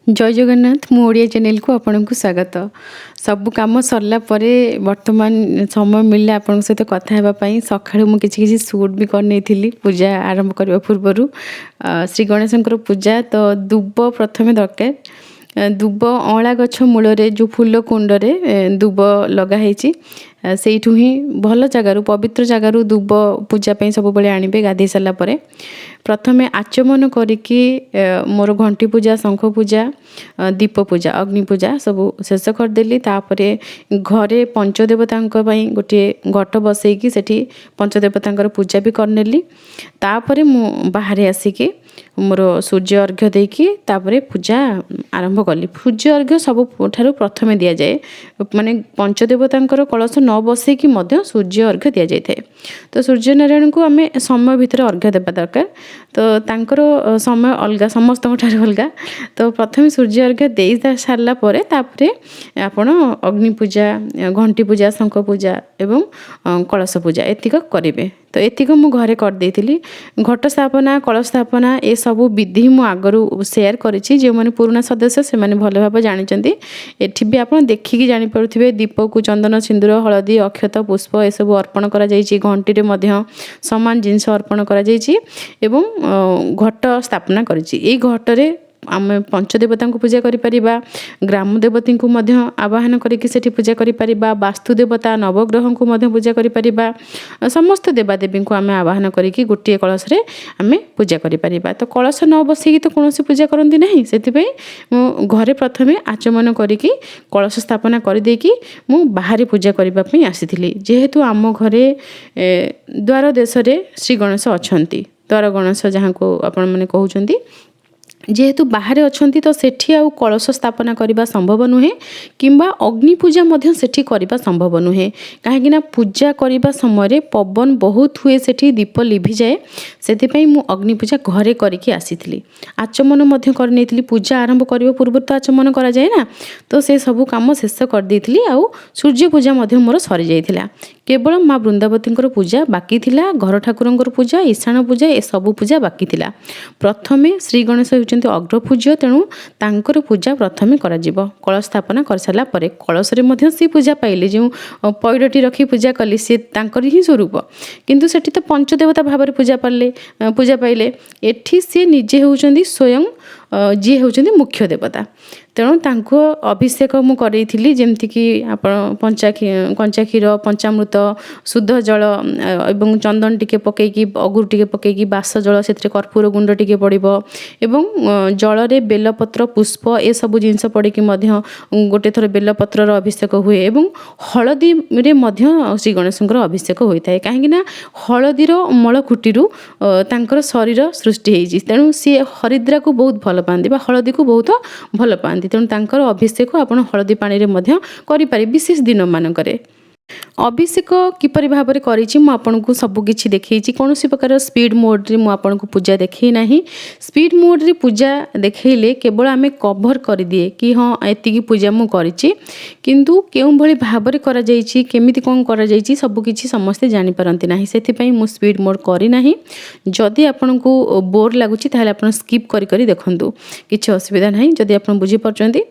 जय जगन्नाथ मु ओडिया चैनल को आपन को स्वागत। सब काम सरला परे वर्तमान समय मिलला आपन सहित कथा हेबा पई सखाळु मु किछि शूट भी करने थिली पूजा आरंभ करबा पूर्वरु श्री गणेशंकर पूजा तो दुब प्रथमे दरकार दुब अँला गछ मूल जो फूल कुंड रे दुब लगा हेची सेठू ही भल जगार पवित्र जगार दुब पूजा सब बेले आनिबे गाधे सारा परे प्रथमे आचमन करिकी मोर घंटी पूजा शंख पूजा दीप पूजा अग्नि पूजा सब शेष करदेली तापरे घरे पंचदेवता गोटे घट बसैकी सेठी पंचदेवता पूजा भी करनेली तापरे मु बाहर आसिकी मोर सूर्य अर्घ्य देकी तापरे पूजा आरंभ कली। सूर्य अर्घ्य सब ठारू प्रथमे दिया जाए माने पंचदेवता कलश न बसैकी मध्य सूर्य अर्घ्य दि जाए। तो सूर्य नारायण को आम समय भितर अर्घ्य देवा दरकार तो तांकर समय अलग समस्त अलग तो प्रथम सूर्य अर्घ्य दे सारा पर आपण अग्नि पूजा घंटी पूजा शंख पूजा एवं कलश पूजा एतिक करेंगे। तो एतिक मु घरे कर देइथिली घट स्थापना कलश स्थापना ए सब विधि मु आगरू शेयर करिछि जे माने पुराना सदस्य से माने भल भाव जानिचंती एठी भी आपण देखिकी जानि परुथिबे दीप को चंदन सिंदूर हलदी अक्षत पुष्प ए सब अर्पण करा जाइछि घंटी रे मध्य समान जिंस अर्पण करा जाइछि एवं घट स्थापना करिछि। ए घट रे आम पंचदेवता को पूजा करिपरिबा ग्राम देवती को मध्य आवाहन करिकि सेठी पूजा करिपरिबा वास्तु देवता नवग्रह को मध्य पूजा करिपरिबा समस्त देवादेवी को आम आवाहन करिकि गोटे कलश रे आम पूजा करिपरिबा। तो कलश न बसैकी तो कौन पूजा करती नहीं से घरे प्रथमे आचमन करिकि कलश स्थापना करदेकी मु बाहर पूजा करने आसी जेहेतु आम घरे द्वार देश श्री गणेश अछंती द्वार गणेश जहाँ को आपण मैंने कहउछंती जेहेतु बाहर अच्छी तो सेठी आउ कलश स्थापना करने संभव नुहे किंबा अग्नि पूजा मध्य सेठी करने संभव नुहे कहीं पूजा करने समय पवन बहुत हुए सेठी दीप लिभि जाए से मु अग्नि पूजा घरे करके आसी आचमन मध्य करनी पूजा आरंभ करने पूर्व तो आचमन करा जाए ना तो से सब कम शेष कर देइथिली आउ सूर्य पूजा मध्य मोर सरी जाइथिला केवल माँ वृंदावती पूजा बाकी थिला घर ठाकुर पूजा ईशान पूजा ए सब पूजा बाकी थिला। प्रथमे श्री गणेश होउचंती अग्रपूज्य तेणु तांकर पूजा प्रथमे करा जिवो कलश स्थापना कर सारा परे कलश रे मध्य सी पूजा पाइले जो पैडटी रखी पूजा कली सी तांकर ही स्वरूप किंतु सेठी तो पंचदेवता भाव पूजा पाइले एठी सी निजे होउचंती स्वयं जी होउचंती मुख्य देवता तेणु तांको अभिषेक मु करैथिली जेमति कि आपण कंचा क्षीर पंचामृत शुद्ध जल एवं चंदन टिके पकेकी अगुर टिके पकेकी बास जल से कर्पूर गुंड टिके पड़िबो एवं जल रे बेलपत्र पुष्प ए सब जिनस पड़िकी मध्य गोटे थर बेलपत्र अभिषेक हुए एवं हलदी रे मध्य श्री गणेशंकर अभिषेक होइथाय काहेकि ना हलदीर मलकुटीरु तांकर शरीर सृष्टि हेइछि तेणु सी हरिद्रा को बहुत भल पाती हलदी को बहुत भल पाती तेणु तांकर अभिषेक आपण हलदी पानी रे मध्य करि पारि विशेष दिन मानकरे। अभिषेक किपरि भाव में करिछि मु आपनको सब किछि देखैछि कौन प्रकार स्पीड मोड रे मु आपनको पूजा देखै नाही स्पीड मोड रे पूजा देखैले केवल आमे कवर कर दिए कि हाँ एतिकी पूजा मु करिछि किंतु केउ भली भाव में करा जाइछि केमिति कोन करा जाइछि सब किछि समस्ते जानि परंती नाही सेति पई मु स्पीड मोड करि नाही। जदि आपनको बोर लागुछि ताहाले आपण स्किप करि करि देखंतु किछि असुविधा नाही जदि आपण बुझी परचंती।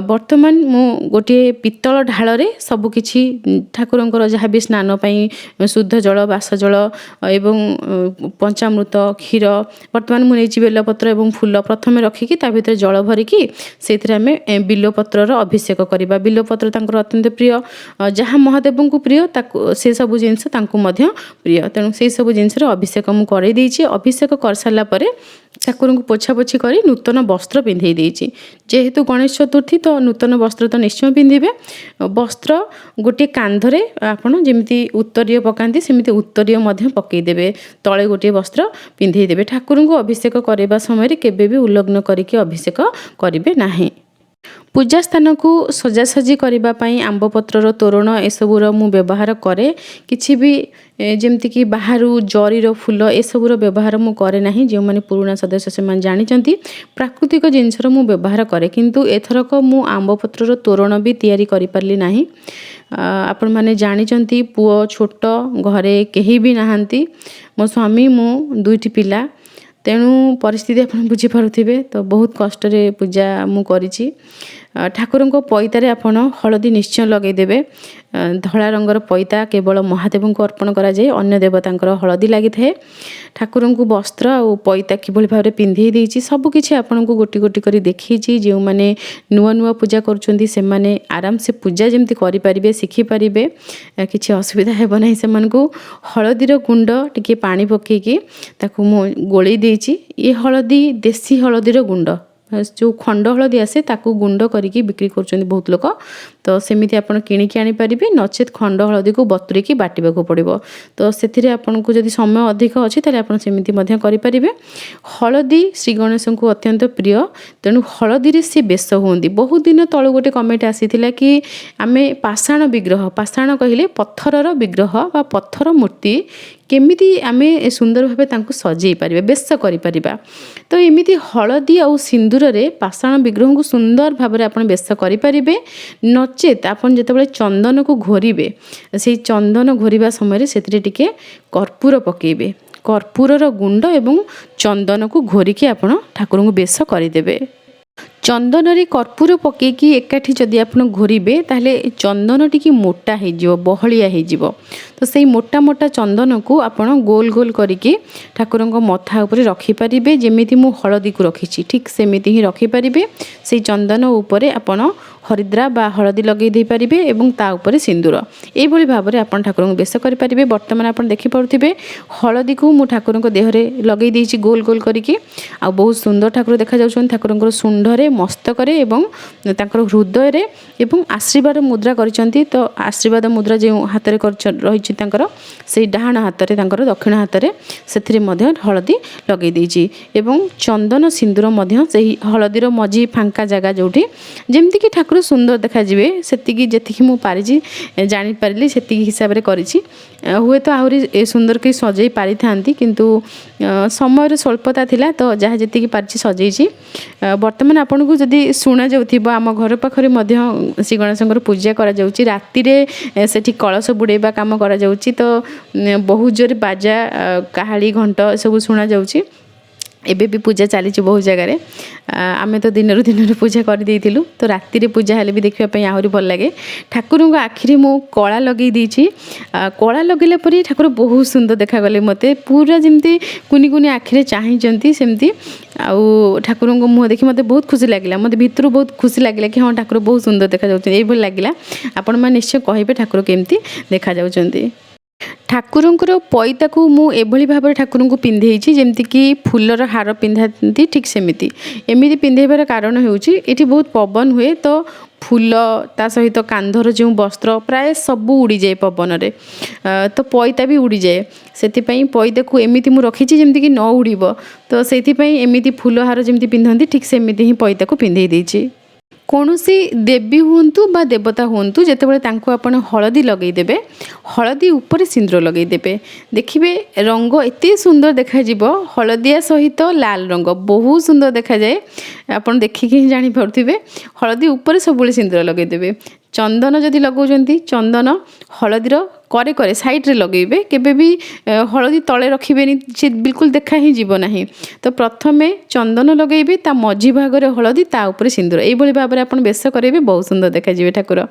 वर्तमान मु गोटे पित्तल ढाल रे सब किछि ठाकुरंकर जहाँ भी स्नान पाई शुद्ध जल बास जल एवं पंचामृत क्षीर वर्तमान मुझे बेलपत्र एवं फूल प्रथमे रखिकी ता भीतर जल भरिकी से आम बिलपत्र अभिषेक करवा बिलपत्र तांकर अत्यंत प्रिय जहाँ महादेव को प्रिय से सब जिनस प्रिय तेणु से सब जिनस अभिषेक मुझे कर अभिषेक कर सारा पर ठाकुर को पोछा पोछी कर नूतन वस्त्र पिंधे देइछि जेहेतु गणेश चतुर्थी तो नूतन वस्त्र तो निश्चय पिंधिबे वस्त्र गोटे कांधरे आपण जेमिति उत्तरीय पकांती सेमिति उत्तरीय मध्य पकई देबे तळे गोटे वस्त्र पिंधे देबे ठाकुर को अभिषेक करबा समय केबे भी उल्लग्न करिके अभिषेक करिवे नाही। पूजा स्थान को सजासजी करने आंब पत्रर तोरण एसबूर मु व्यवहार करे किछि भी जेमती कि बाहर जरीर फूल एसबूर व्यवहार मु करे नाही जो माने पुराना सदस्य से जानिचंती प्राकृतिक जिनसर मु व्यवहार करे किंतु एथरक मु आंब पत्रर तोरण भी तैयारी करि परली नाही। आपण माने जानिचंती पुओ छोट घरे केही भी नाहांती मो स्वामी मु दुईटी पिला तेणु परिस्थिति आप बुझीपारे तो बहुत कष्ट पूजा मु करिछि। ठाकुर को पैतारे आपण हलदी निश्चय लगेदेवे। धला रंगर पैता केवल महादेव को अर्पण करा जाए, अन्य देवतांकर हलदी लगी थाए। ठाकुर को वस्त्र और पैता किभली भाव पिंधे देछि सबकिछि आपन को गोटी गोटी करी देखिछि। जो माने नुआ नुआ पूजा करुछंती से माने आराम से पूजा जमती करि परिबे, शिखि परिबे, किछि असुविधा हेबो नै। से मन को हलदीर गुंड टिके पानी पकेकी ताकू मु गोळी देछि। ये हलदी देसी हलदीर गुंड जो खंड हलदी आसे ताकू गुंड करिकी बिक्री करछंती बहुत लोक। तो सेमिति आपण किणिकी आनी परिबे, नचेत खंड हलदी को बतुरेकी बाटिबाको पड़िबो। तो सेथिरे आपनको जदि समय अधिक अछि ताले आपण सेमिति मध्य करि परिबे। हलदी श्री गणेश को अत्यंत प्रिय, तेणु हलदी रे से बेस होंदी। बहुत दिन तळ गोटे कमेंट आसीथिला कि आमे पाषाण विग्रह, पाषाण कहिले पत्थरर विग्रह बा पत्थर मूर्ति केमिति आमे सुंदर भाबे तांको सजेई परिबे, बेस करि परिबा। तो एमिति हलदी और सिंदूर रे पाषाण विग्रह को सुंदर भाबे आपण बेस करि परिबे। नचेत आपण जेतेबेले चंदन को घोरिबे, से चंदन घोरिबा समय सेतिरे टिके कर्पूर पकेइबे। कर्पूरर गुंड एवं चंदन को घोरिकी आपण ठाकुर को बेस करिदेबे। चंदन रे कर्पूर पकेकी एकाठी जदि आपण घोरिबे ताहले चंदन टिकी मोटा हे जिवो, बहलिया हे जिवो। तो सेही मोटा मोटा चंदन को आपण गोल गोल करिके ठाकुर को मथा ऊपर रखि परिबे। जेमिति मु हलदी को रखिछि ठीक सेमिति ही रखि परिबे। सेही चंदन ऊपर आपण हरिद्रा बा हलदी लगे दे पारिबे एवं ता ऊपर सिंदूर एई भली भाबरे आपण ठाकुर को बेस करि परिबे। वर्तमान आपण देखि पड़ुथिबे हलदी को मु ठाकुर को देहरे लगे देछि गोल गोल करिके। आ बहुत सुंदर ठाकुर देखा जाउछन। ठाकुर को सुंडरे मस्तकरे एवं तांकर हृदय रे एवं आशीर्वाद मुद्रा करिसंती। तो आशीर्वाद मुद्रा जे हाथ रे रहिछि तांकर सेई डाहाण हाथ रे तांकर दक्षिण हाथ रे सेथिरे मध्य हलदी लगे देछि एवं चंदन सिंदूर मध्य सेही हलदीर मझी फांका जगह जोठी जेमति कि ठाकुर सुंदर देखा जिवे सेतिकी जेतिकी मु पारिछि जानि पारिली सेतिकी हिसाब रे करिछि। हुए तो आहुरी सुंदर के सजई पारि थांती किंतु समय रे स्वल्पता थिला तो जहाँ जेतिकी पारिछि सजैछि। वर्तमान आपन को जदि सुना जाउथिबो आम घर पाखरे मध्य श्री गणेशଙ୍କର पूजा करा जाउछि। राति रे सेठी कलश बुड़ेबा काम करा जाउछि। तो बहुत जोर बाजा काहाली घंट सब सुना जाउछि। एबे भी पूजा चली बहुत जगह आमे तो दिन दिन पूजा कर देइथिलु। तो राति रे पूजा हेले भी देखिबा पई आहुरी भल लागे। ठाकुर को आखिरी मु कला लगे दीची। कला लगेला परी ठाकुर बहुत सुंदर देखा गले मते पूरा जेमती कुनी कुनी आखिरे चाहिचंती सेमती। आउ ठाकुर को मुह देखि मते बहुत खुशी लागिला। मते भितरु बहुत खुशी लागिला कि हां ठाकुर बहुत सुंदर देखा जाउछन। एई भल लागिला। आपण मा निश्चय कहिबे ठाकुर केमती देखा जाउछंती। ठाकुरंकर पैता को मु एभली भाव ठाकुर को पिंधेछि जेमति कि फूलर हार पिंधाती ठीक सेमिति। एमिति पिंधेबार कारण हेउछि एठी बहुत पवन हुए तो फूल ता सहित कांधर जो वस्त्र प्राय सब उड़ी जाए पवन रे। तो पैता भी उड़ी जाए सेति पई पैता को एमिति मु रखिछि जेमति कि न उड़ीबो। तो सेति पई एमिति फूल हार जेमति पिंधंती ठीक सेमिति ही पैता को पिंधेइ देछि। कौनसी देवी हुंतु बा देवता हुंतु जेतेबेले तांको आपण हलदी लगेई देबे, हलदी ऊपर सिंदूर लगेई देबे, देखिबे रंग एते सुंदर देखा जिवो। हलदिया सहित लाल रंग बहुत सुंदर देखा जाए। आपण देखिके जानि पड़थिबे हलदी ऊपर सबुले सिंदूर लगेई देबे। चंदन जदि लगौजंती चंदन हलदीर करे करे साइड रे लगेबे। केबे भी हलदी तले रखिबेनी से बिल्कुल देखा ही जीव नाही। तो प्रथमे चंदन लगेबे ता मझी भाग रे हलदी ता ऊपर सिंदूर एई भली भाबरे आपण बेस करेबे बहुत सुंदर देखा जिवे ठाकुर।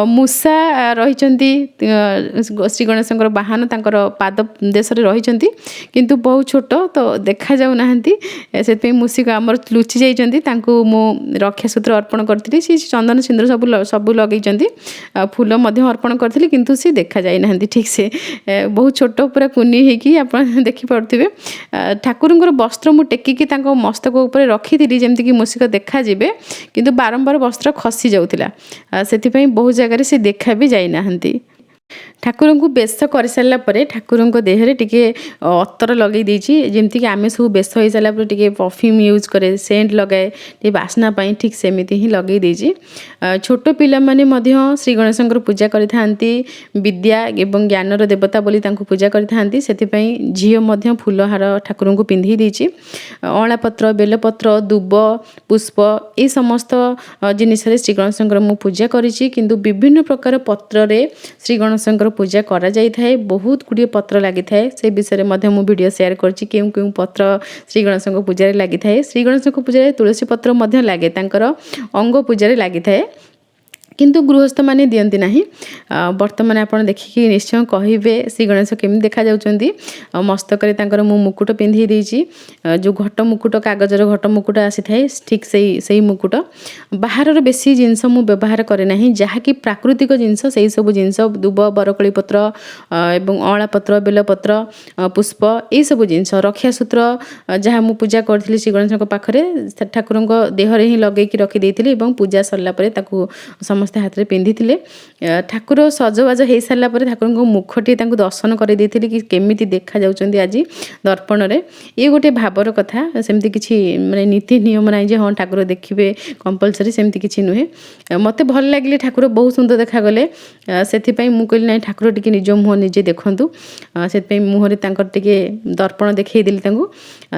मूसा रहिचंती श्री गणेशଙ୍କର वाहन तांकर पाद देश रे रहिचंती किंतु बहुत छोट तो देखा जाउ नाहंती। सेत पे मूसी का हमर लुचि जाइचंती तांको मो रक्षा सूत्र अर्पण करथिली। सी चंदन सिंदूर सब लगेइचंती फूल मध्य अर्पण करथिली किंतु से देखा जाय नाहंती ठीक से। बहुत छोट पूरा कुनी हेकी आपण देखि पड़थिबे। ठाकुरଙ୍କର वस्त्र मु टेकिकी तांको मस्तक ऊपर रखिथिली जेमति कि मूसिका देखा जिवे किंतु बारंबार वस्त्र खसी जाउथिला। सेति पई बहुत जगह रे से देखा भी जाय नाहंती। ठाकुर को बेस कर सारा पर ठाकुर देहरे टिके अतर लगे देछि जेमति कि आमे सब बेस हो सारा पर टिके परफ्यूम यूज करे सेंट लगाए टिके बास्ना पाई ठीक सेमिति ही लगे देछि। छोट पिला माने मध्य श्री गणेशଙ୍କର पूजा करिथांती। विद्या एवं ज्ञानर देवता बोली तांको पूजा करिथांती। सेति पई झियो मध्य फूलहार ठाकुर को पिंधि देछि। अळा पत्र बेलपत्र दुब पुष्प ए समस्त जिनिस रे श्री गणेशଙ୍କର मु पूजा करिछि किंतु विभिन्न प्रकार पत्र रे श्री गणेश गणेशଙ୍କର ପୂଜା କରାଯାଇଥାଏ। ବହୁତ ଗୁଡ଼ିଏ ପତ୍ର ଲାଗିଥାଏ, ସେ ବିଷୟରେ ମଧ୍ୟ ମୁଁ ଭିଡ଼ିଓ ସେୟାର କରିଛି କେଉଁ କେଉଁ ପତ୍ର ଶ୍ରୀ ଗଣେଶଙ୍କ ପୂଜାରେ ଲାଗିଥାଏ। ଶ୍ରୀ ଗଣେଶଙ୍କ ପୂଜାରେ ତୁଳସୀ ପତ୍ର ମଧ୍ୟ ଲାଗେ, ତାଙ୍କର ଅଙ୍ଗ ପୂଜାରେ ଲାଗିଥାଏ, କିନ୍ତୁ ଗୃହସ୍ଥମାନେ ଦିଅନ୍ତି ନାହିଁ। ବର୍ତ୍ତମାନ ଆପଣ ଦେଖିକି ନିଶ୍ଚୟ କହିବେ ଶ୍ରୀ ଗଣେଶ କେମିତି ଦେଖାଯାଉଛନ୍ତି। ମସ୍ତକରେ ତାଙ୍କର ମୁଁ ମୁକୁଟ ପିନ୍ଧେଇ ଦେଇଛି, ଯେଉଁ ଘଟ ମୁକୁଟ, କାଗଜର ଘଟ ମୁକୁଟ ଆସିଥାଏ, ଠିକ୍ ସେଇ ମୁକୁଟ। ବାହାରର ବେଶୀ ଜିନିଷ ମୁଁ ବ୍ୟବହାର କରେ ନାହିଁ, ଯାହାକି ପ୍ରାକୃତିକ ଜିନିଷ ସେଇ ସବୁ ଜିନିଷ, ଦୁବ, ବରକୋଳି ପତ୍ର ଏବଂ ଅଁଳା ପତ୍ର, ବେଲପତ୍ର, ପୁଷ୍ପ, ଏଇସବୁ ଜିନିଷ, ରକ୍ଷାସୂତ୍ର ଯାହା ମୁଁ ପୂଜା କରିଥିଲି ଶ୍ରୀ ଗଣେଶଙ୍କ ପାଖରେ ଠାକୁରଙ୍କ ଦେହରେ ହିଁ ଲଗେଇକି ରଖିଦେଇଥିଲି ଏବଂ ପୂଜା ସରିଲା ପରେ ତାକୁ ସମସ୍ତେ ହାତରେ ପିନ୍ଧିଥିଲେ। ଠାକୁର ସଜବାଜ ହେଇସାରିଲା ପରେ ଠାକୁରଙ୍କ ମୁଖଟିଏ ତାଙ୍କୁ ଦର୍ଶନ କରିଦେଇଥିଲି କି କେମିତି ଦେଖାଯାଉଛନ୍ତି ଆଜି ଦର୍ପଣରେ। ଇଏ ଗୋଟେ ଭାବର କଥା, ସେମିତି କିଛି ମାନେ ନୀତି ନିୟମ ନାହିଁ ଯେ ହଁ ଠାକୁର ଦେଖିବେ କମ୍ପଲସରି, ସେମିତି କିଛି ନୁହେଁ। ମୋତେ ଭଲ ଲାଗିଲେ ଠାକୁର ବହୁତ ସୁନ୍ଦର ଦେଖାଗଲେ, ସେଥିପାଇଁ ମୁଁ କହିଲି ନାହିଁ ଠାକୁର ଟିକେ ନିଜ ମୁହଁ ନିଜେ ଦେଖନ୍ତୁ। ସେଥିପାଇଁ ମୁହଁରେ ତାଙ୍କର ଟିକେ ଦର୍ପଣ ଦେଖେଇଦେଲି ତାଙ୍କୁ।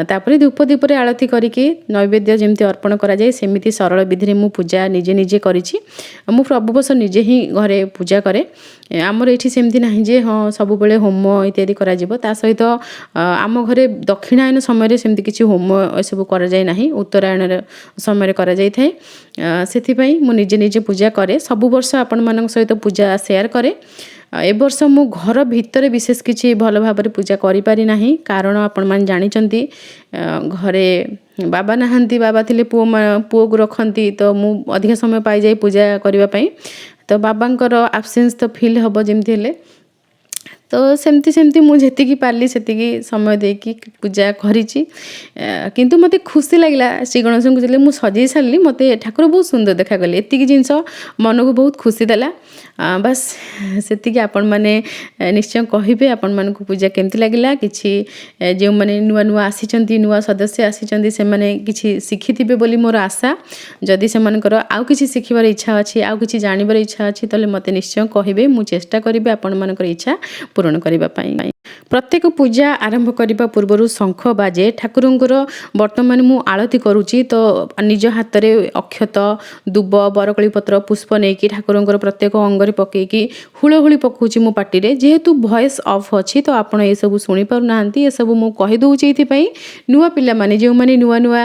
ତାପରେ ଧୂପ ଦୀପରେ ଆଳତି କରିକି ନୈବେଦ୍ୟ ଯେମିତି ଅର୍ପଣ କରାଯାଏ ସେମିତି ସରଳ ବିଧିରେ ମୁଁ ପୂଜା ନିଜେ ନିଜେ କରିଛି। ମୁଁ ସବୁ ବର୍ଷ ନିଜେ ହିଁ ଘରେ ପୂଜା କରେ। ଆମର ଏଇଠି ସେମିତି ନାହିଁ ଯେ ହଁ ସବୁବେଳେ ହୋମ ଇତ୍ୟାଦି କରାଯିବ। ତା ସହିତ ଆମ ଘରେ ଦକ୍ଷିଣାୟନ ସମୟରେ ସେମିତି କିଛି ହୋମ ଏସବୁ କରାଯାଏ ନାହିଁ, ଉତ୍ତରାୟଣର ସମୟରେ କରାଯାଇଥାଏ। ସେଥିପାଇଁ ମୁଁ ନିଜେ ନିଜେ ପୂଜା କରେ। ସବୁ ବର୍ଷ ଆପଣମାନଙ୍କ ସହିତ ପୂଜା ସେୟାର କରେ। ଏ ବର୍ଷ ମୁଁ ଘର ଭିତରେ ବିଶେଷ କିଛି ଭଲ ଭାବରେ ପୂଜା କରିପାରି ନାହିଁ, କାରଣ ଆପଣମାନେ ଜାଣିଛନ୍ତି ଘରେ ବାବା ନାହାନ୍ତି, ବାବା ଥିଲେ ପୁଅକୁ ରଖନ୍ତି, ତ ମୁଁ ଅଧିକା ସମୟ ପାଇଯାଏ ପୂଜା କରିବା ପାଇଁ। ତ ବାବାଙ୍କର ଆବସେନ୍ସ ତ ଫିଲ୍ ହେବ ଯେମିତି ହେଲେ, ତ ସେମିତି ମୁଁ ଯେତିକି ପାରିଲି ସେତିକି ସମୟ ଦେଇକି ପୂଜା କରିଛି। କିନ୍ତୁ ମୋତେ ଖୁସି ଲାଗିଲା ଶ୍ରୀ ଗଣେଶଙ୍କୁ ଯେତେବେଳେ ମୁଁ ସଜେଇ ସାରିଲି, ମୋତେ ଠାକୁର ବହୁତ ସୁନ୍ଦର ଦେଖାଗଲେ। ଏତିକି ଜିନିଷ ମନକୁ ବହୁତ ଖୁସି ଦେଲା। ବାସ୍ ସେତିକି। ଆପଣମାନେ ନିଶ୍ଚୟ କହିବେ ଆପଣମାନଙ୍କୁ ପୂଜା କେମିତି ଲାଗିଲା। କିଛି ଯେଉଁମାନେ ନୂଆ ଆସିଛନ୍ତି, ନୂଆ ସଦସ୍ୟ ଆସିଛନ୍ତି, ସେମାନେ କିଛି ଶିଖିଥିବେ ବୋଲି ମୋର ଆଶା। ଯଦି ସେମାନଙ୍କର ଆଉ କିଛି ଶିଖିବାର ଇଚ୍ଛା ଅଛି, ଆଉ କିଛି ଜାଣିବାର ଇଚ୍ଛା ଅଛି, ତାହେଲେ ମୋତେ ନିଶ୍ଚୟ କହିବେ। ମୁଁ ଚେଷ୍ଟା କରିବି ଆପଣମାନଙ୍କର ଇଚ୍ଛା ପୂରଣ କରିବା ପାଇଁ। ପ୍ରତ୍ୟେକ ପୂଜା ଆରମ୍ଭ କରିବା ପୂର୍ବରୁ ଶଙ୍ଖ ବାଜେ। ଠାକୁରଙ୍କର ବର୍ତ୍ତମାନ ମୁଁ ଆଳତି କରୁଛି, ତ ନିଜ ହାତରେ ଅକ୍ଷତ, ଦୁବ, ବରକୋଳି ପତ୍ର, ପୁଷ୍ପ ନେଇକି ଠାକୁରଙ୍କର ପ୍ରତ୍ୟେକ ଅଙ୍ଗରେ ପକେଇକି ହୁଳହୁଳି ପକାଉଛି ମୋ ପାଟିରେ। ଯେହେତୁ ଭଏସ୍ ଅଫ୍ ଅଛି ତ ଆପଣ ଏସବୁ ଶୁଣିପାରୁନାହାନ୍ତି। ଏସବୁ ମୁଁ କହିଦେଉଛି ଏଇଥିପାଇଁ ନୂଆ ପିଲାମାନେ ଯେଉଁମାନେ ନୂଆ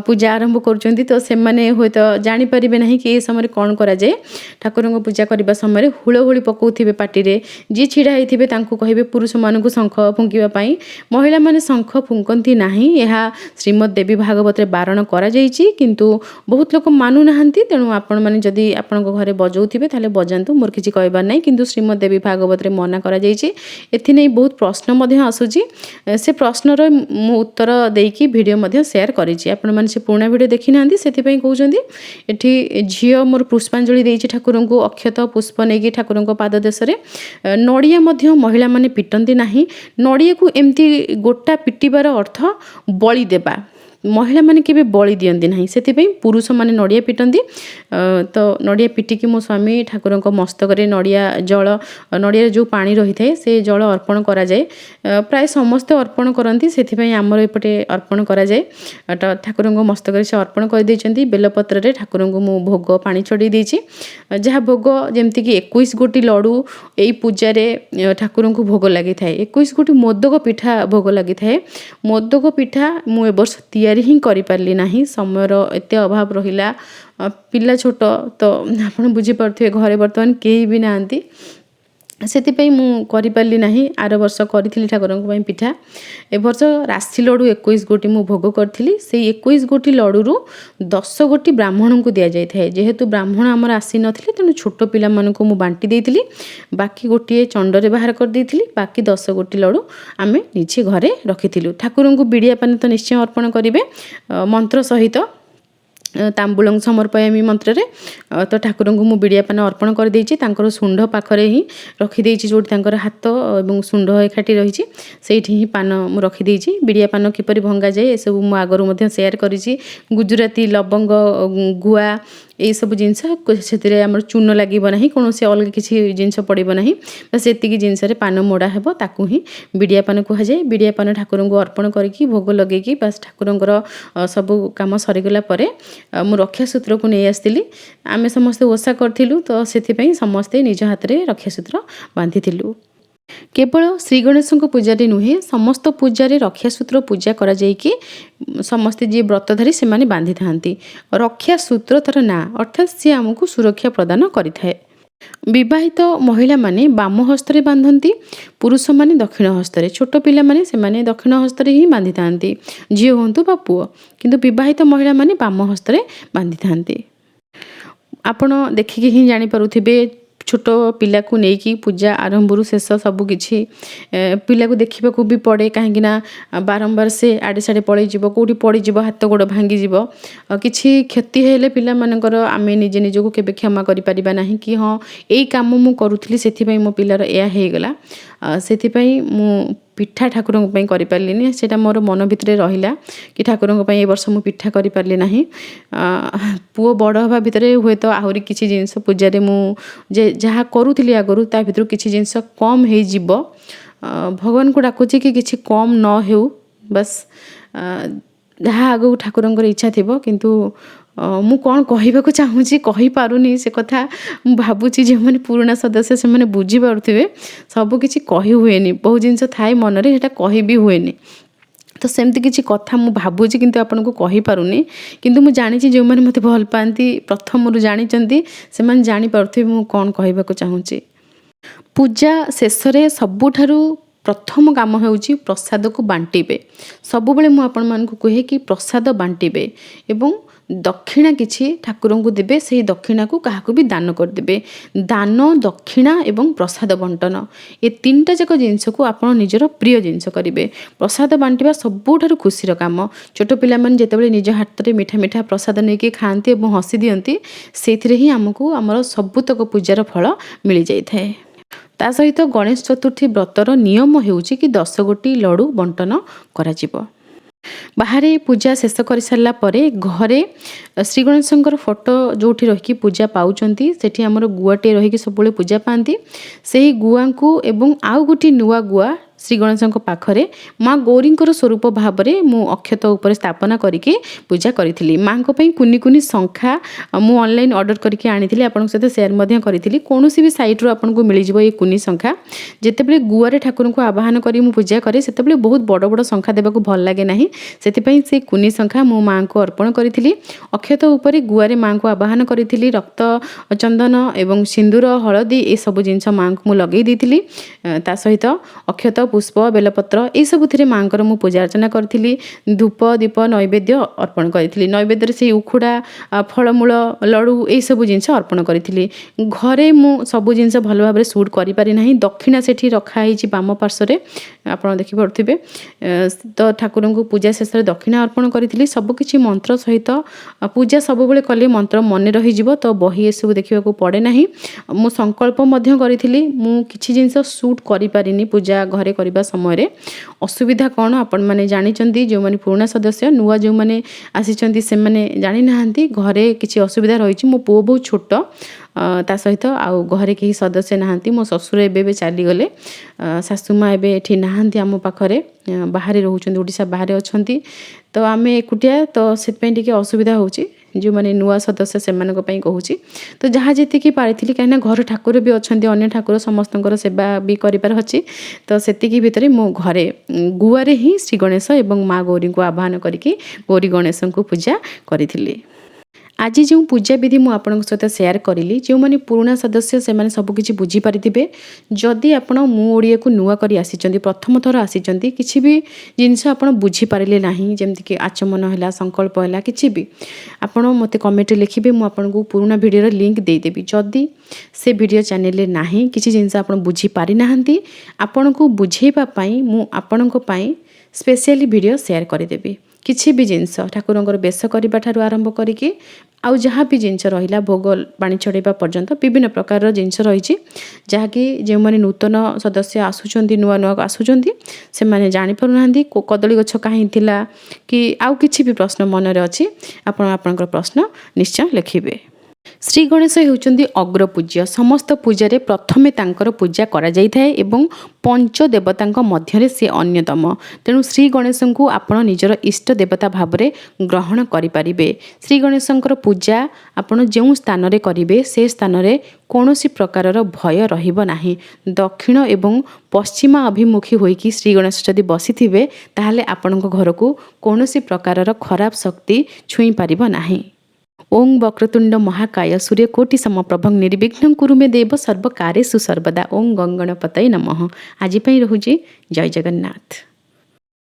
ପୂଜା ଆରମ୍ଭ କରୁଛନ୍ତି, ତ ସେମାନେ ହୁଏତ ଜାଣିପାରିବେ ନାହିଁ କି ଏ ସମୟରେ କ'ଣ କରାଯାଏ। ଠାକୁରଙ୍କ ପୂଜା କରିବା ସମୟରେ ହୁଳହୁଳି ପକାଉଥିବେ ପାଟିରେ। ଯିଏ ଛିଡ଼ା ହେଇଥିବେ ତାଙ୍କୁ କହିବେ ପୁରୁଷମାନଙ୍କୁ ଶଙ୍ଖ ଫୁଙ୍କିବା ପାଇଁ। ମହିଳାମାନେ ଶଙ୍ଖ ଫୁଙ୍କନ୍ତି ନାହିଁ, ଏହା ଶ୍ରୀମଦ୍ ଦେବୀ ଭାଗବତରେ ବାରଣ କରାଯାଇଛି, କିନ୍ତୁ ବହୁତ ଲୋକ ମାନୁନାହାନ୍ତି। ତେଣୁ ଆପଣମାନେ ଯଦି ଆପଣଙ୍କ ଘରେ ବଜାଉଥିବେ ତାହେଲେ ବଜାନ୍ତୁ, ମୋର କିଛି କହିବାର ନାହିଁ, କିନ୍ତୁ ଶ୍ରୀମଦ୍ ଦେବୀ ଭାଗବତରେ ମନା କରାଯାଇଛି। ଏଥିନେଇ ବହୁତ ପ୍ରଶ୍ନ ମଧ୍ୟ ଆସୁଛି। ସେ ପ୍ରଶ୍ନର ମୁଁ ଉତ୍ତର ଦେଇକି ଭିଡ଼ିଓ ମଧ୍ୟ ସେୟାର କରିଛି। ଆପଣମାନେ ସେ ପୁରୁଣା ଭିଡ଼ିଓ ଦେଖିନାହାନ୍ତି, ସେଥିପାଇଁ କହୁଛନ୍ତି। ଏଠି ଝିଅ ମୋର ପୁଷ୍ପାଞ୍ଜଳି ଦେଇଛି ଠାକୁରଙ୍କୁ, ଅକ୍ଷତ ପୁଷ୍ପ ନେଇକି ଠାକୁରଙ୍କ ପାଦ ଦେଶରେ। ନଡ଼ିଆ ମଧ୍ୟ ମହିଳାମାନେ ପିଟନ୍ତି ନାହିଁ। ନଡ଼ିଆକୁ ଏମିତି ଗୋଟା ପିଟିବାର ଅର୍ଥ ବଳି ଦେବା। ମହିଳାମାନେ କେବେ ବଳି ଦିଅନ୍ତି ନାହିଁ, ସେଥିପାଇଁ ପୁରୁଷମାନେ ନଡ଼ିଆ ପିଟନ୍ତି। ତ ନଡ଼ିଆ ପିଟିକି ମୋ ସ୍ୱାମୀ ଠାକୁରଙ୍କ ମସ୍ତକରେ ନଡ଼ିଆରେ ଯେଉଁ ପାଣି ରହିଥାଏ ସେ ଜଳ ଅର୍ପଣ କରାଯାଏ। ପ୍ରାୟ ସମସ୍ତେ ଅର୍ପଣ କରନ୍ତି, ସେଥିପାଇଁ ଆମର ଏପଟେ ଅର୍ପଣ କରାଯାଏ। ଠାକୁରଙ୍କ ମସ୍ତକରେ ସେ ଅର୍ପଣ କରିଦେଇଛନ୍ତି। ବେଲପତ୍ରରେ ଠାକୁରଙ୍କୁ ମୁଁ ଭୋଗ ପାଣି ଛଡ଼େଇ ଦେଇଛି। ଯାହା ଭୋଗ ଯେମିତିକି 21 ଗୋଟି ଲଡ଼ୁ ଏଇ ପୂଜାରେ ଠାକୁରଙ୍କୁ ଭୋଗ ଲାଗିଥାଏ। 21 ଗୋଟି ମୋଦକ ପିଠା ଭୋଗ ଲାଗିଥାଏ। ମୋଦକ ପିଠା ମୁଁ ଏ ବର୍ଷ ତିଆରି ହିଁ କରିପାରିଲି ନାହିଁ, ସମୟର ଏତେ ଅଭାବ ରହିଲା। ପିଲା ଛୋଟ, ତ ଆପଣ ବୁଝିପାରୁଥିବେ ଘରେ ବର୍ତ୍ତମାନ କେହି ବି ନାହାନ୍ତି, ସେଥିପାଇଁ ମୁଁ କରିପାରିଲି ନାହିଁ। ଆର ବର୍ଷ କରିଥିଲି ଠାକୁରଙ୍କ ପାଇଁ ପିଠା। ଏ ବର୍ଷ ରାଶି ଲଡ଼ୁ 21 ଗୋଟି ମୁଁ ଭୋଗ କରିଥିଲି। ସେଇ 21 ଗୋଟି ଲଡ଼ୁରୁ 10 ଗୋଟି ବ୍ରାହ୍ମଣଙ୍କୁ ଦିଆଯାଇଥାଏ। ଯେହେତୁ ବ୍ରାହ୍ମଣ ଆମର ଆସିନଥିଲେ, ତେଣୁ ଛୋଟ ପିଲାମାନଙ୍କୁ ମୁଁ ବାଣ୍ଟି ଦେଇଥିଲି। ବାକି ଗୋଟିଏ ଚଣ୍ଡରେ ବାହାର କରିଦେଇଥିଲି। ବାକି 10 ଗୋଟି ଲଡ଼ୁ ଆମେ ନିଜେ ଘରେ ରଖିଥିଲୁ। ଠାକୁରଙ୍କୁ ବିଡ଼ିଆ ପାନ ତ ନିଶ୍ଚୟ ଅର୍ପଣ କରିବେ ମନ୍ତ୍ର ସହିତ, ତାମ୍ବୁଳଂ ସମର୍ପୟାମି ମନ୍ତ୍ରରେ। ତ ଠାକୁରଙ୍କୁ ମୁଁ ବିଡ଼ିଆ ପାନ ଅର୍ପଣ କରିଦେଇଛି। ତାଙ୍କର ଶୁଣ୍ଢ ପାଖରେ ହିଁ ରଖିଦେଇଛି, ଯେଉଁଠି ତାଙ୍କର ହାତ ଏବଂ ଶୁଣ୍ଢ ଏକାଠି ରହିଛି ସେଇଠି ହିଁ ପାନ ମୁଁ ରଖିଦେଇଛି। ବିଡ଼ିଆ ପାନ କିପରି ଭଙ୍ଗାଯାଏ ଏସବୁ ମୁଁ ଆଗରୁ ମଧ୍ୟ ସେୟାର କରିଛି। ଗୁଜୁରାତି, ଲବଙ୍ଗ, ଗୁଆ, ଏଇସବୁ ଜିନିଷ, ସେଥିରେ ଆମର ଚୂନ ଲାଗିବ ନାହିଁ, କୌଣସି ଅଲଗା କିଛି ଜିନିଷ ପଡ଼ିବ ନାହିଁ। ବାସ୍ ସେତିକି ଜିନିଷରେ ପାନ ମୋଡ଼ା ହେବ, ତାକୁ ହିଁ ବିଡ଼ିଆ ପାନ କୁହାଯାଏ। ବିଡ଼ିଆ ପାନ ଠାକୁରଙ୍କୁ ଅର୍ପଣ କରିକି ଭୋଗ ଲଗେଇକି ବାସ୍ ଠାକୁରଙ୍କର ସବୁ କାମ ସରିଗଲା ପରେ ମୁଁ ରକ୍ଷାସୂତ୍ରକୁ ନେଇ ଆସିଥିଲି। ଆମେ ସମସ୍ତେ ଓଷା କରିଥିଲୁ, ତ ସେଥିପାଇଁ ସମସ୍ତେ ନିଜ ହାତରେ ରକ୍ଷାସୂତ୍ର ବାନ୍ଧିଥିଲୁ। କେବଳ ଶ୍ରୀ ଗଣେଶଙ୍କ ପୂଜାରେ ନୁହେଁ, ସମସ୍ତ ପୂଜାରେ ରକ୍ଷାସୂତ୍ର ପୂଜା କରାଯାଇକି ସମସ୍ତେ ଯିଏ ବ୍ରତଧାରୀ ସେମାନେ ବାନ୍ଧିଥାନ୍ତି। ରକ୍ଷାସୂତ୍ର ତାର ନାଁ, ଅର୍ଥାତ୍ ସିଏ ଆମକୁ ସୁରକ୍ଷା ପ୍ରଦାନ କରିଥାଏ। ବିବାହିତ ମହିଳାମାନେ ବାମ ହସ୍ତରେ ବାନ୍ଧନ୍ତି, ପୁରୁଷମାନେ ଦକ୍ଷିଣ ହସ୍ତରେ। ଛୋଟ ପିଲାମାନେ ସେମାନେ ଦକ୍ଷିଣ ହସ୍ତରେ ହିଁ ବାନ୍ଧିଥାନ୍ତି, ଝିଅ ହୁଅନ୍ତୁ ବା ପୁଅ। କିନ୍ତୁ ବିବାହିତ ମହିଳାମାନେ ବାମ ହସ୍ତରେ ବାନ୍ଧିଥାନ୍ତି। ଆପଣ ଦେଖିକି ହିଁ ଜାଣିପାରୁଥିବେ, ଛୋଟ ପିଲାକୁ ନେଇକି ପୂଜା ଆରମ୍ଭରୁ ଶେଷ ସବୁକିଛି ପିଲାକୁ ଦେଖିବାକୁ ବି ପଡ଼େ, କାହିଁକିନା ବାରମ୍ବାର ସେ ଆଡ଼େ ସାଡ଼େ ପଳେଇଯିବ, କେଉଁଠି ପଡ଼ିଯିବ, ହାତ ଗୋଡ଼ ଭାଙ୍ଗିଯିବ। କିଛି କ୍ଷତି ହେଲେ ପିଲାମାନଙ୍କର ଆମେ ନିଜେ ନିଜକୁ କେବେ କ୍ଷମା କରିପାରିବା ନାହିଁ କି ହଁ ଏଇ କାମ ମୁଁ କରୁଥିଲି ସେଥିପାଇଁ ମୋ ପିଲାର ଏଇଆ ହେଇଗଲା। ସେଥିପାଇଁ ମୁଁ ପିଠା ଠାକୁରଙ୍କ ପାଇଁ କରିପାରିଲିନି। ସେଇଟା ମୋର ମନ ଭିତରେ ରହିଲା କି ଠାକୁରଙ୍କ ପାଇଁ ଏ ବର୍ଷ ମୁଁ ପିଠା କରିପାରିଲି ନାହିଁ। ପୁଅ ବଡ଼ ହେବା ଭିତରେ ହୁଏତ ଆହୁରି କିଛି ଜିନିଷ ପୂଜାରେ ମୁଁ ଯାହା କରୁଥିଲି ଆଗରୁ ତା ଭିତରୁ କିଛି ଜିନିଷ କମ୍ ହେଇଯିବ। ଭଗବାନଙ୍କୁ ଡାକୁଛି କି କିଛି କମ୍ ନ ହେଉ, ବାସ୍ ଯାହା ଆଗକୁ ଠାକୁରଙ୍କର ଇଚ୍ଛା ଥିବ। କିନ୍ତୁ ମୁଁ କ'ଣ କହିବାକୁ ଚାହୁଁଛି କହିପାରୁନି, ସେ କଥା ମୁଁ ଭାବୁଛି ଯେଉଁମାନେ ପୁରୁଣା ସଦସ୍ୟ ସେମାନେ ବୁଝିପାରୁଥିବେ। ସବୁକିଛି କହି ହୁଏନି, ବହୁତ ଜିନିଷ ଥାଏ ମନରେ, ସେଇଟା କହିବି ହୁଏନି। ତ ସେମିତି କିଛି କଥା ମୁଁ ଭାବୁଛି କିନ୍ତୁ ଆପଣଙ୍କୁ କହିପାରୁନି। କିନ୍ତୁ ମୁଁ ଜାଣିଛି ଯେଉଁମାନେ ମୋତେ ଭଲ ପାଆନ୍ତି, ପ୍ରଥମରୁ ଜାଣିଛନ୍ତି, ସେମାନେ ଜାଣିପାରୁଥିବେ ମୁଁ କ'ଣ କହିବାକୁ ଚାହୁଁଛି। ପୂଜା ଶେଷରେ ସବୁଠାରୁ ପ୍ରଥମ କାମ ହେଉଛି ପ୍ରସାଦକୁ ବାଣ୍ଟିବେ। ସବୁବେଳେ ମୁଁ ଆପଣମାନଙ୍କୁ କୁହେ କି ପ୍ରସାଦ ବାଣ୍ଟିବେ ଏବଂ ଦକ୍ଷିଣା କିଛି ଠାକୁରଙ୍କୁ ଦେବେ। ସେହି ଦକ୍ଷିଣାକୁ କାହାକୁ ବି ଦାନ କରିଦେବେ। ଦାନ, ଦକ୍ଷିଣା ଏବଂ ପ୍ରସାଦ ବଣ୍ଟନ, ଏ ତିନିଟା ଯାକ ଜିନିଷକୁ ଆପଣ ନିଜର ପ୍ରିୟ ଜିନିଷ କରିବେ। ପ୍ରସାଦ ବାଣ୍ଟିବା ସବୁଠାରୁ ଖୁସିର କାମ। ଛୋଟ ପିଲାମାନେ ଯେତେବେଳେ ନିଜ ହାତରେ ମିଠା ମିଠା ପ୍ରସାଦ ନେଇକି ଖାଆନ୍ତି ଏବଂ ହସି ଦିଅନ୍ତି, ସେଇଥିରେ ହିଁ ଆମକୁ ଆମର ସବୁତକ ପୂଜାର ଫଳ ମିଳିଯାଇଥାଏ। ତା ସହିତ ଗଣେଶ ଚତୁର୍ଥୀ ବ୍ରତର ନିୟମ ହେଉଛି କି 10 ଗୋଟି ଲଡ଼ୁ ବଣ୍ଟନ କରାଯିବ। ବାହାରେ ପୂଜା ଶେଷ କରିସାରିଲା ପରେ ଘରେ ଶ୍ରୀ ଗଣେଶଙ୍କର ଫଟୋ ଯେଉଁଠି ରହିକି ପୂଜା ପାଉଛନ୍ତି, ସେଠି ଆମର ଗୁଆଟିଏ ରହିକି ସବୁବେଳେ ପୂଜା ପାଆନ୍ତି। ସେହି ଗୁଆଙ୍କୁ ଏବଂ ଆଉ ଗୋଟିଏ ନୂଆ ଗୁଆ ଶ୍ରୀ ଗଣେଶଙ୍କ ପାଖରେ ମା ଗୌରୀଙ୍କର ସ୍ୱରୂପ ଭାବରେ ମୁଁ ଅକ୍ଷତ ଉପରେ ସ୍ଥାପନା କରିକି ପୂଜା କରିଥିଲି। ମାଙ୍କ ପାଇଁ କୁନି କୁନି ଶଙ୍ଖା ମୁଁ ଅନଲାଇନ୍ ଅର୍ଡ଼ର କରିକି ଆଣିଥିଲି, ଆପଣଙ୍କ ସହିତ ସେୟାର ମଧ୍ୟ କରିଥିଲି। କୌଣସି ବି ସାଇଟ୍ରୁ ଆପଣଙ୍କୁ ମିଳିଯିବ ଏ କୁନି ଶଙ୍ଖା। ଯେତେବେଳେ ଗୁଆରେ ଠାକୁରଙ୍କୁ ଆବାହନ କରି ମୁଁ ପୂଜା କରେ, ସେତେବେଳେ ବହୁତ ବଡ଼ ବଡ଼ ଶଙ୍ଖା ଦେବାକୁ ଭଲ ଲାଗେ ନାହିଁ। ସେଥିପାଇଁ ସେ କୁନି ଶଙ୍ଖା ମୁଁ ମାଙ୍କୁ ଅର୍ପଣ କରିଥିଲି। ଅକ୍ଷତ ଉପରେ ଗୁଆରେ ମାଙ୍କୁ ଆବାହନ କରିଥିଲି। ରକ୍ତ, ଚନ୍ଦନ ଏବଂ ସିନ୍ଦୁର, ହଳଦୀ ଏସବୁ ଜିନିଷ ମାଙ୍କୁ ମୁଁ ଲଗେଇ ଦେଇଥିଲି। ତା ସହିତ ଅକ୍ଷତ, ପୁଷ୍ପ, ବେଲପତ୍ର ଏସବୁଥିରେ ମାଙ୍କର ମୁଁ ପୂଜା ଅର୍ଚ୍ଚନା କରିଥିଲି। ଧୂପ, ଦୀପ, ନୈବେଦ୍ୟ ଅର୍ପଣ କରିଥିଲି। ନୈବେଦ୍ୟରେ ସେଇ ଉଖୁଡ଼ା, ଫଳମୂଳ, ଲଡ଼ୁ ଏଇସବୁ ଜିନିଷ ଅର୍ପଣ କରିଥିଲି। ଘରେ ମୁଁ ସବୁ ଜିନିଷ ଭଲ ଭାବରେ ସୁଟ୍ କରିପାରି ନାହିଁ। ଦକ୍ଷିଣା ସେଠି ରଖା ହେଇଛି ବାମ ପାର୍ଶ୍ୱରେ, ଆପଣ ଦେଖିପାରୁଥିବେ। ତ ଠାକୁରଙ୍କୁ ପୂଜା ଶେଷରେ ଦକ୍ଷିଣା ଅର୍ପଣ କରିଥିଲି। ସବୁକିଛି ମନ୍ତ୍ର ସହିତ ପୂଜା ସବୁବେଳେ କଲେ ମନ୍ତ୍ର ମନେ ରହିଯିବ, ତ ବହି ଏସବୁ ଦେଖିବାକୁ ପଡ଼େ ନାହିଁ। ମୁଁ ସଂକଳ୍ପ ମଧ୍ୟ କରିଥିଲି। ମୁଁ କିଛି ଜିନିଷ ସୁଟ୍ କରିପାରିନି ପୂଜା ଘରେ କରିବା ସମୟରେ। ଅସୁବିଧା କ'ଣ ଆପଣମାନେ ଜାଣିଛନ୍ତି, ଯେଉଁମାନେ ପୁରୁଣା ସଦସ୍ୟ। ନୂଆ ଯେଉଁମାନେ ଆସିଛନ୍ତି ସେମାନେ ଜାଣିନାହାନ୍ତି। ଘରେ କିଛି ଅସୁବିଧା ରହିଛି। ମୋ ପୁଅ ବହୁତ ଛୋଟ, ତା ସହିତ ଆଉ ଘରେ କେହି ସଦସ୍ୟ ନାହାନ୍ତି। ମୋ ଶ୍ୱଶୁର ଏବେ ଚାଲିଗଲେ। ଶାଶୁମା ଏବେ ଏଠି ନାହାନ୍ତି ଆମ ପାଖରେ, ବାହାରେ ରହୁଛନ୍ତି, ଓଡ଼ିଶା ବାହାରେ ଅଛନ୍ତି। ତ ଆମେ ଏକୁଟିଆ, ତ ସେଥିପାଇଁ ଟିକେ ଅସୁବିଧା ହେଉଛି। ଯେଉଁମାନେ ନୂଆ ସଦସ୍ୟ ସେମାନଙ୍କ ପାଇଁ କହୁଛି। ତ ଯାହା ଯେତିକି ପାରିଥିଲି, କାହିଁକିନା ଘର ଠାକୁର ବି ଅଛନ୍ତି, ଅନ୍ୟ ଠାକୁର ସମସ୍ତଙ୍କର ସେବା ବି କରିବାର ଅଛି। ତ ସେତିକି ଭିତରେ ମୁଁ ଘରେ ଗୁଆରେ ହିଁ ଶ୍ରୀ ଗଣେଶ ଏବଂ ମା ଗୌରୀଙ୍କୁ ଆବାହନ କରିକି ଗୌରୀ ଗଣେଶଙ୍କୁ ପୂଜା କରିଥିଲି। ଆଜି ଯେଉଁ ପୂଜାବିଧି ମୁଁ ଆପଣଙ୍କ ସହିତ ସେୟାର କରିଲି, ଯେଉଁମାନେ ପୁରୁଣା ସଦସ୍ୟ ସେମାନେ ସବୁକିଛି ବୁଝିପାରିଥିବେ। ଯଦି ଆପଣ ମୁଁ ଓଡ଼ିଆକୁ ନୂଆ କରି ଆସିଛନ୍ତି, ପ୍ରଥମ ଥର ଆସିଛନ୍ତି, କିଛି ବି ଜିନିଷ ଆପଣ ବୁଝିପାରିଲେ ନାହିଁ, ଯେମିତିକି ଆଚମନ ହେଲା, ସଂକଳ୍ପ ହେଲା, କିଛି ବି ଆପଣ ମୋତେ କମେଣ୍ଟରେ ଲେଖିବେ। ମୁଁ ଆପଣଙ୍କୁ ପୁରୁଣା ଭିଡ଼ିଓର ଲିଙ୍କ୍ ଦେଇଦେବି। ଯଦି ସେ ଭିଡ଼ିଓ ଚ୍ୟାନେଲରେ ନାହିଁ, କିଛି ଜିନିଷ ଆପଣ ବୁଝିପାରିନାହାନ୍ତି, ଆପଣଙ୍କୁ ବୁଝେଇବା ପାଇଁ ମୁଁ ଆପଣଙ୍କ ପାଇଁ ସ୍ପେଶିଆଲି ଭିଡ଼ିଓ ସେୟାର କରିଦେବି। କିଛି ବି ଜିନିଷ ଠାକୁରଙ୍କର ବେଶ କରିବା ଠାରୁ ଆରମ୍ଭ କରିକି ଆଉ ଯାହା ବି ଜିନିଷ ରହିଲା, ଭୋଗ ପାଣି ଚଢ଼େଇବା ପର୍ଯ୍ୟନ୍ତ ବିଭିନ୍ନ ପ୍ରକାରର ଜିନିଷ ରହିଛି, ଯାହାକି ଯେଉଁମାନେ ନୂତନ ସଦସ୍ୟ ଆସୁଛନ୍ତି, ନୂଆ ନୂଆ ଆସୁଛନ୍ତି, ସେମାନେ ଜାଣିପାରୁନାହାନ୍ତି। କଦଳୀ ଗଛ କାହିଁ ଥିଲା କି ଆଉ କିଛି ବି ପ୍ରଶ୍ନ ମନରେ ଅଛି, ଆପଣ ଆପଣଙ୍କର ପ୍ରଶ୍ନ ନିଶ୍ଚୟ ଲେଖିବେ। ଶ୍ରୀ ଗଣେଶ ହେଉଛନ୍ତି ଅଗ୍ରପୂଜ୍ୟ। ସମସ୍ତ ପୂଜାରେ ପ୍ରଥମେ ତାଙ୍କର ପୂଜା କରାଯାଇଥାଏ ଏବଂ ପଞ୍ଚଦେବତାଙ୍କ ମଧ୍ୟରେ ସେ ଅନ୍ୟତମ। ତେଣୁ ଶ୍ରୀ ଗଣେଶଙ୍କୁ ଆପଣ ନିଜର ଇଷ୍ଟ ଦେବତା ଭାବରେ ଗ୍ରହଣ କରିପାରିବେ। ଶ୍ରୀ ଗଣେଶଙ୍କର ପୂଜା ଆପଣ ଯେଉଁ ସ୍ଥାନରେ କରିବେ ସେ ସ୍ଥାନରେ କୌଣସି ପ୍ରକାରର ଭୟ ରହିବ ନାହିଁ। ଦକ୍ଷିଣ ଏବଂ ପଶ୍ଚିମ ଅଭିମୁଖୀ ହୋଇକି ଶ୍ରୀ ଗଣେଶ ଯଦି ବସିଥିବେ ତାହେଲେ ଆପଣଙ୍କ ଘରକୁ କୌଣସି ପ୍ରକାରର ଖରାପ ଶକ୍ତି ଛୁଇଁ ପାରିବ ନାହିଁ। ଓଂ ବକ୍ରତୁଣ୍ଡ ମହାକାୟ ସୂର୍ଯ୍ୟକୋଟି ସମପ୍ରଭଂ ନିର୍ବିଘ୍ନଂ କୁରୁ ମେ ଦେବ ସର୍ବକାର୍ୟେଷୁ ସର୍ବଦା। ଓଂ ଗଙ୍ଗଣପତୟେ ନମଃ। ଆଜି ପାଇଁ ରହୁଛି। ଜୟ ଜଗନ୍ନାଥ।